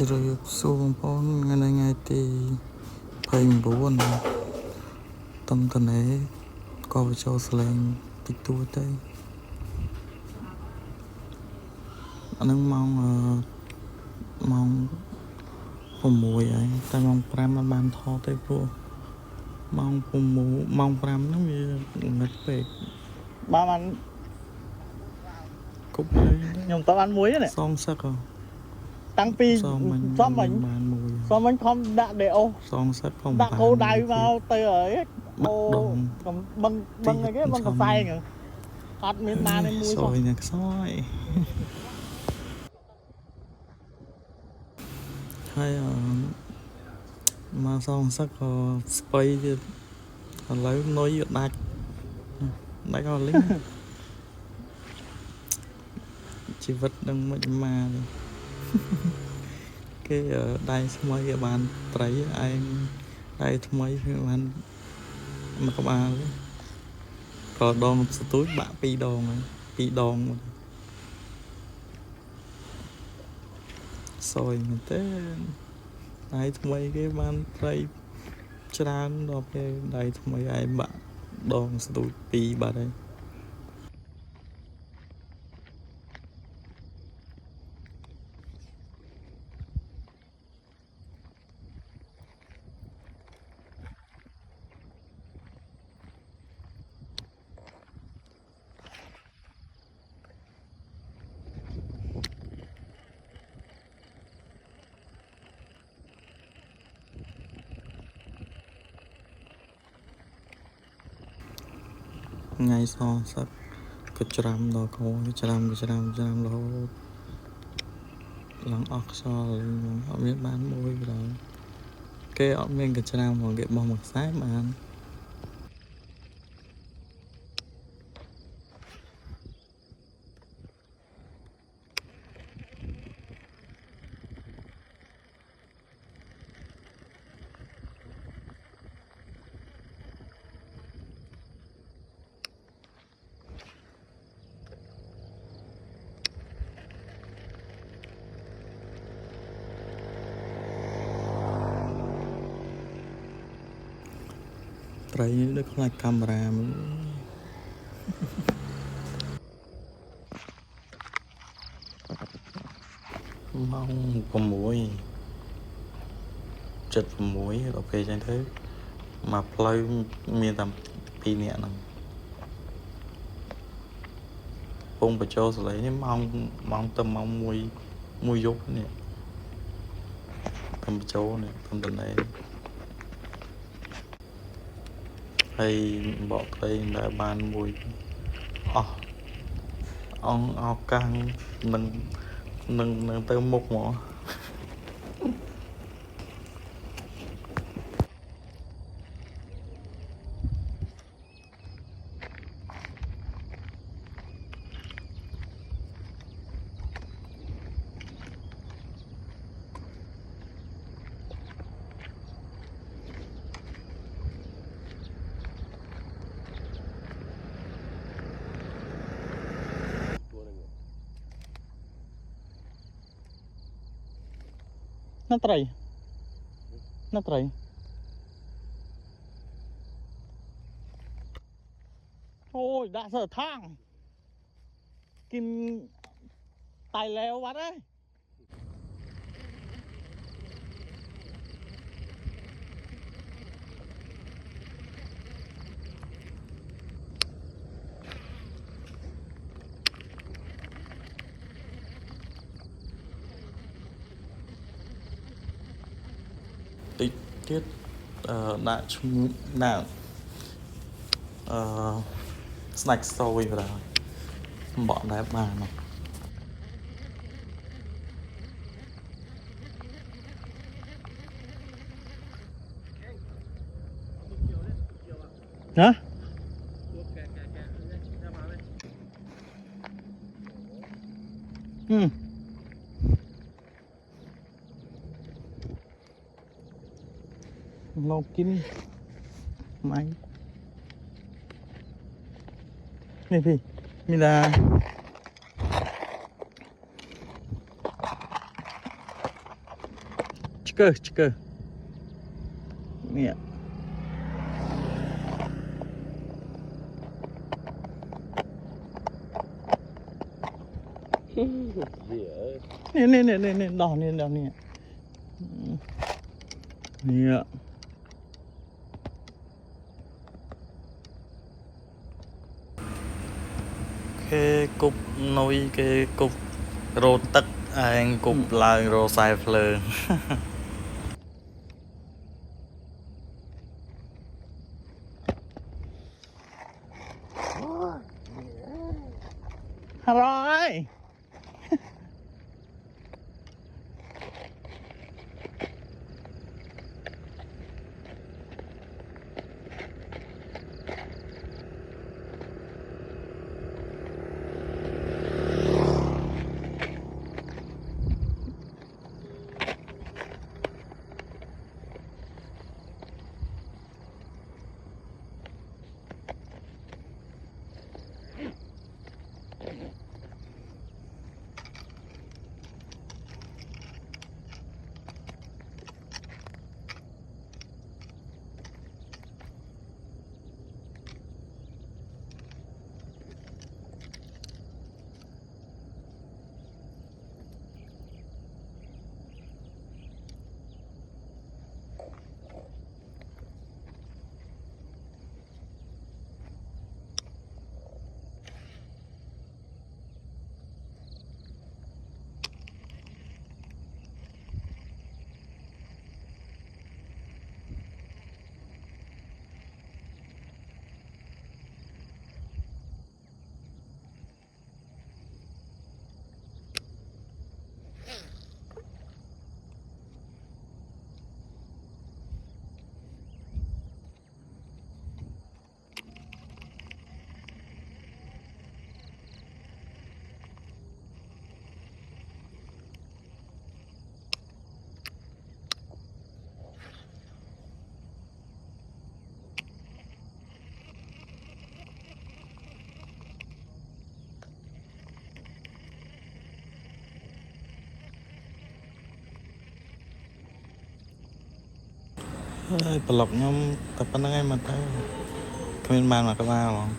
ជ្រាបសួរបងប្អូនថ្ងៃទី29តំតនេក៏ចូលស្លេងតិចតួចទៅអានឹងម៉ោង6ហើយតែម៉ោង5មិនបានថតទេព្រោះម៉ោង5ហ្នឹងវាងឹតពេកបានគប់ហើយខ្ញុំតបានមួយទេសងសឹកតាំងពីសំមិញបានមួយសំមិញខំដាក់ដេអូសងសឹកផងដាក់គោដៅមកទៅហើយអូបឹងអីគេបឹងកសែងអត់មានបានទេមួយសយនឹងខ្សោយហើយមកសងសឹកក៏ស្បៃទៀតឥឡូវនុយដាច់ក៏លីងជីវិតនឹងមិនមកគេដៃថ្មីគេបានត្រីឯងដៃថ្មីគេបានមកក្បាលក៏ដងស្ទូចបាក់2ដងហើយ2ដងសយមែនទេដៃថ្មីគេបានត្រីច្រើនដល់ពេលដៃថ្មីឯងបាក់ដងស្ទូច2បាត់ហើយថ្ងៃសងសឹកក៏ច្រាំដល់កោច្រាំរហូតឡើងអស់ខ្យល់អត់មានបានមួយដល់គេអត់មានកច្រាំមកគេបោះមកខ្សែបានត្រីដូចខ្លាចកាមេរ៉ាមើលម៉ោង6:76ដល់ពេលចឹងទៅមកផ្លូវមានតែ2នាក់ហ្នឹងពងបញ្ចូលសលេងនេះម៉ោងទៅម៉ោង1យប់នេះកំបញ្ចូលនេះកំតនេហើយបកត្រីដែលបានមួយអស់អោកាំងនឹងទៅមុខហ្មងណាត្រីអូយដាក់សើថាងกินไตแล้ววัดเอ้ยតិចទៀតដាក់ឈ្មោះដាក់ស្នាច់សយបណ្ដោយបកដែរបានฮะลองกินไหมนี่พี่มีลา ឆ្កឹះនេះ នេះដោះនេះនេះគេគប់នុយគេគប់រោទឹកឯងគប់ឡើងរោខ្សែភ្លើង rồiប្លុកខ្ញុំតែប៉ុណ្្នឹងឯងមកទៅគ្មានបានមកក្បាលហ្មង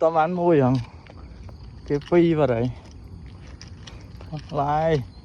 tao bán môi hả cái phi vào đấy lại